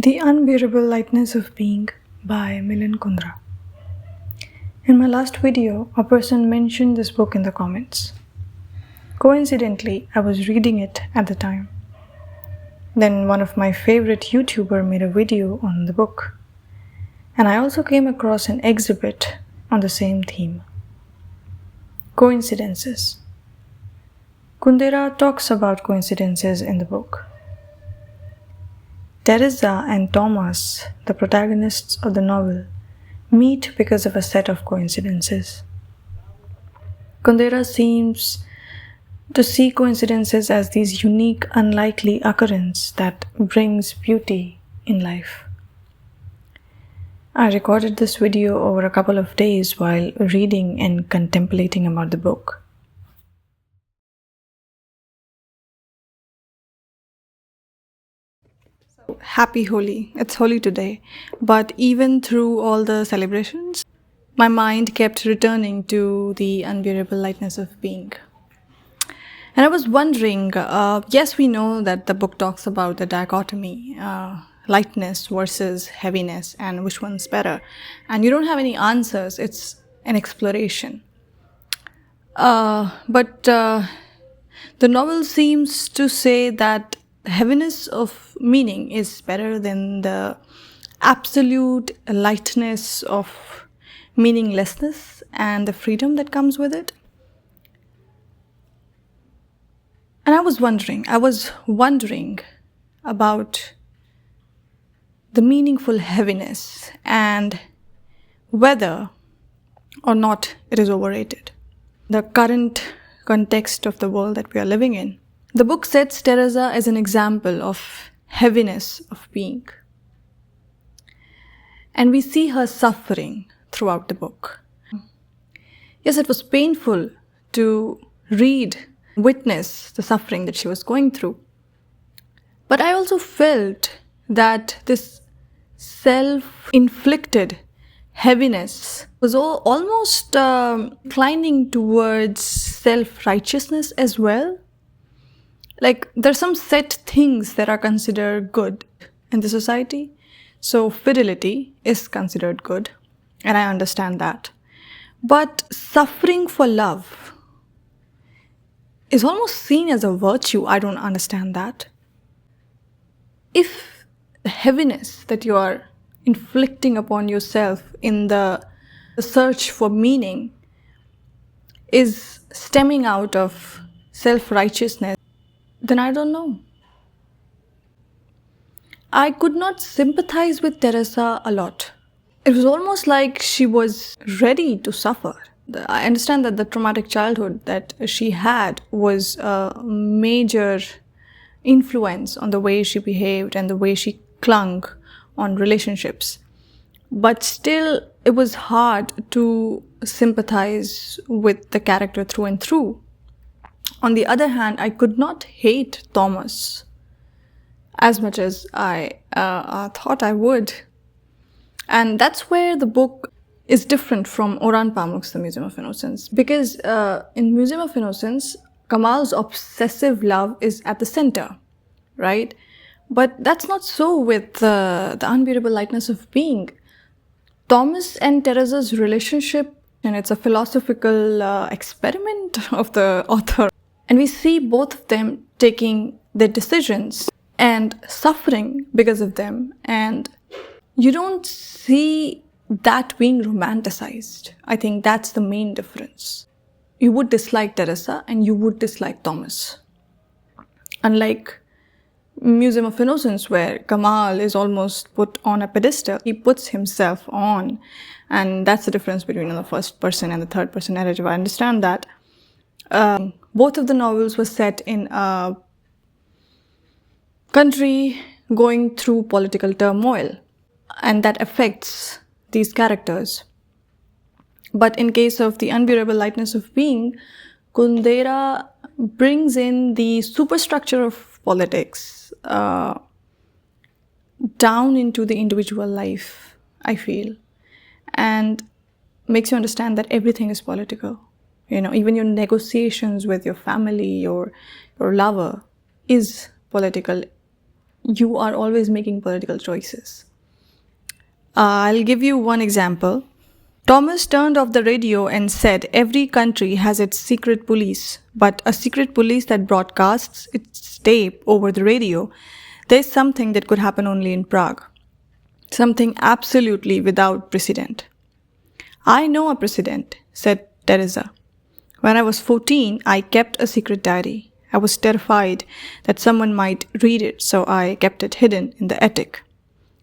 The Unbearable Lightness of Being by Milan Kundera. In my last video, a person mentioned this book in the comments. Coincidentally, I was reading it at the time. Then one of my favorite YouTuber made a video on the book. And I also came across an exhibit on the same theme. Coincidences. Kundera talks about coincidences in the book. Teresa and Thomas, the protagonists of the novel, meet because of a set of coincidences. Kundera seems to see coincidences as these unique, unlikely occurrences that brings beauty in life. I recorded this video over a couple of days while reading and contemplating about the book. Happy Holi. It's Holi today. But even through all the celebrations, my mind kept returning to the unbearable lightness of being. And I was wondering, yes, we know that the book talks about the dichotomy, lightness versus heaviness, and which one's better. And you don't have any answers. It's an exploration. But the novel seems to say that the heaviness of meaning is better than the absolute lightness of meaninglessness and the freedom that comes with it. And I was wondering about the meaningful heaviness and whether or not it is overrated. The current context of the world that we are living in. The book sets Teresa as an example of heaviness of being. And we see her suffering throughout the book. Yes, it was painful to witness the suffering that she was going through. But I also felt that this self-inflicted heaviness was almost inclining towards self-righteousness as well. Like, there's some set things that are considered good in the society. So fidelity is considered good, and I understand that. But suffering for love is almost seen as a virtue. I don't understand that. If the heaviness that you are inflicting upon yourself in the search for meaning is stemming out of self-righteousness, then I don't know. I could not sympathize with Teresa a lot. It was almost like she was ready to suffer. I understand that the traumatic childhood that she had was a major influence on the way she behaved and the way she clung on relationships. But still, it was hard to sympathize with the character through and through. On the other hand, I could not hate Thomas as much as I thought I would. And that's where the book is different from Orhan Pamuk's The Museum of Innocence. Because in Museum of Innocence, Kamal's obsessive love is at the center, right? But that's not so with the Unbearable Lightness of Being. Thomas and Teresa's relationship, and it's a philosophical experiment of the author. And we see both of them taking their decisions and suffering because of them. And you don't see that being romanticized. I think that's the main difference. You would dislike Teresa and you would dislike Thomas. Unlike Museum of Innocence, where Kamal is almost put on a pedestal, he puts himself on. And that's the difference between the first person and the third person narrative. I understand that. Both of the novels were set in a country going through political turmoil, and that affects these characters. But in case of The Unbearable Lightness of Being, Kundera brings in the superstructure of politics down into the individual life, I feel, and makes you understand that everything is political. You know, even your negotiations with your family or your lover is political. you are always making political choices. I'll give you one example. Thomas turned off the radio and said every country has its secret police, but a secret police that broadcasts its tape over the radio, there's something that could happen only in Prague. Something absolutely without precedent. I know a precedent, said Teresa. When I was 14, I kept a secret diary. I was terrified that someone might read it, so I kept it hidden in the attic.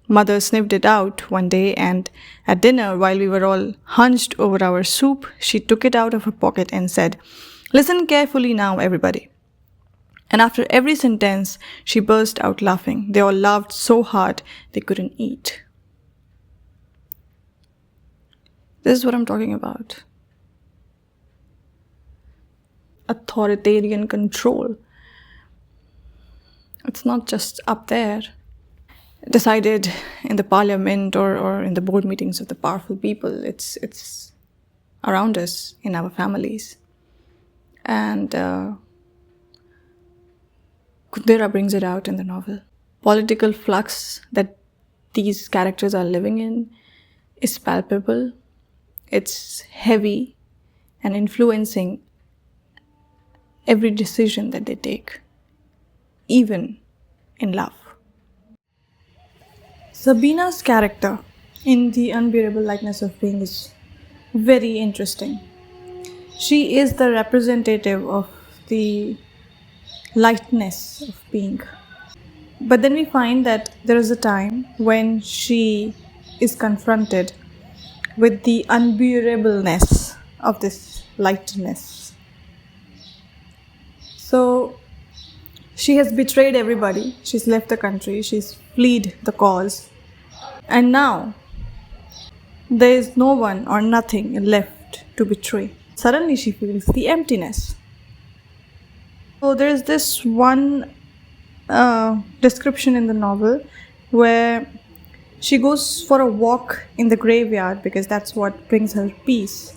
Mother sniffed it out one day, and at dinner, while we were all hunched over our soup, she took it out of her pocket and said, "Listen carefully now, everybody." And after every sentence, she burst out laughing. They all laughed so hard they couldn't eat. This is what I'm talking about. Authoritarian control. It's not just up there, decided in the parliament or in the board meetings of the powerful people. It's around us in our families. And Kundera brings it out in the novel. Political flux that these characters are living in is palpable. It's heavy and influencing every decision that they take, even in love. Sabina's character in The Unbearable Lightness of Being is very interesting. She is the representative of the lightness of being. But then we find that there is a time when she is confronted with the unbearableness of this lightness. So she has betrayed everybody. She's left the country. She's fled the cause. And now there is no one or nothing left to betray. Suddenly she feels the emptiness. So there is this one description in the novel where she goes for a walk in the graveyard because that's what brings her peace.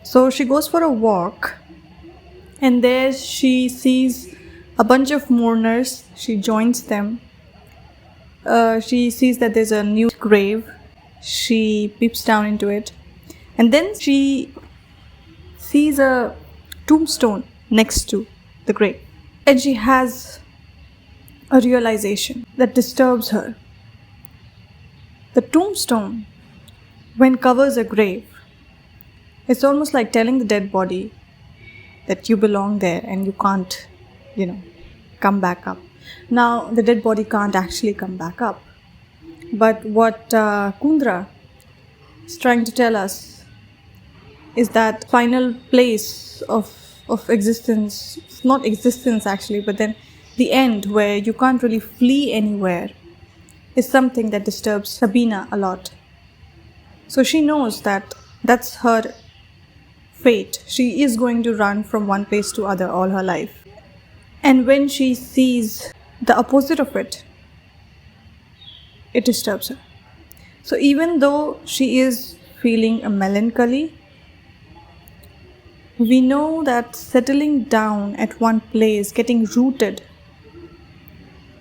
So she goes for a walk, and there she sees a bunch of mourners. She joins them. She sees that there's a new grave. She peeps down into it. And then she sees a tombstone next to the grave. And she has a realization that disturbs her. The tombstone, when covers a grave, it's almost like telling the dead body that you belong there and you can't, come back up. Now, the dead body can't actually come back up. But what Kundera is trying to tell us is that final place of existence, not existence actually, but then the end where you can't really flee anywhere, is something that disturbs Sabina a lot. So she knows that that's her fate. She is going to run from one place to other all her life. And when she sees the opposite of it, it disturbs her. So even though she is feeling a melancholy, we know that settling down at one place, getting rooted,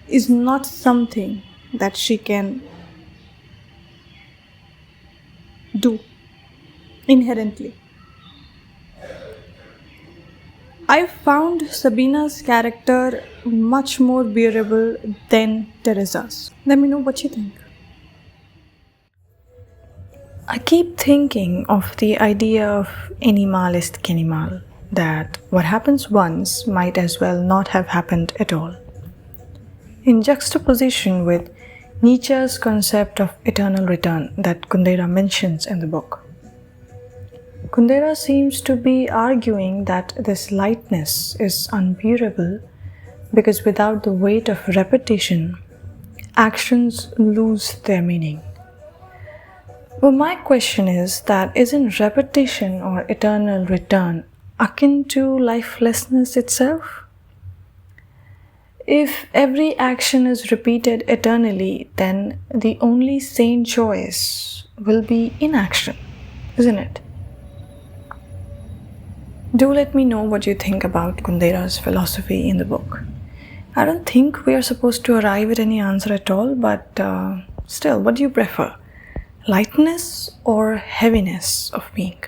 is not something that she can do inherently. I found Sabina's character much more bearable than Teresa's. Let me know what you think. I keep thinking of the idea of animal est animal, that what happens once might as well not have happened at all. In juxtaposition with Nietzsche's concept of eternal return that Kundera mentions in the book. Kundera seems to be arguing that this lightness is unbearable because without the weight of repetition, actions lose their meaning. Well, my question is that isn't repetition or eternal return akin to lifelessness itself? If every action is repeated eternally, then the only sane choice will be inaction, isn't it? Do let me know what you think about Kundera's philosophy in the book. I don't think we are supposed to arrive at any answer at all, but still, what do you prefer? Lightness or heaviness of being?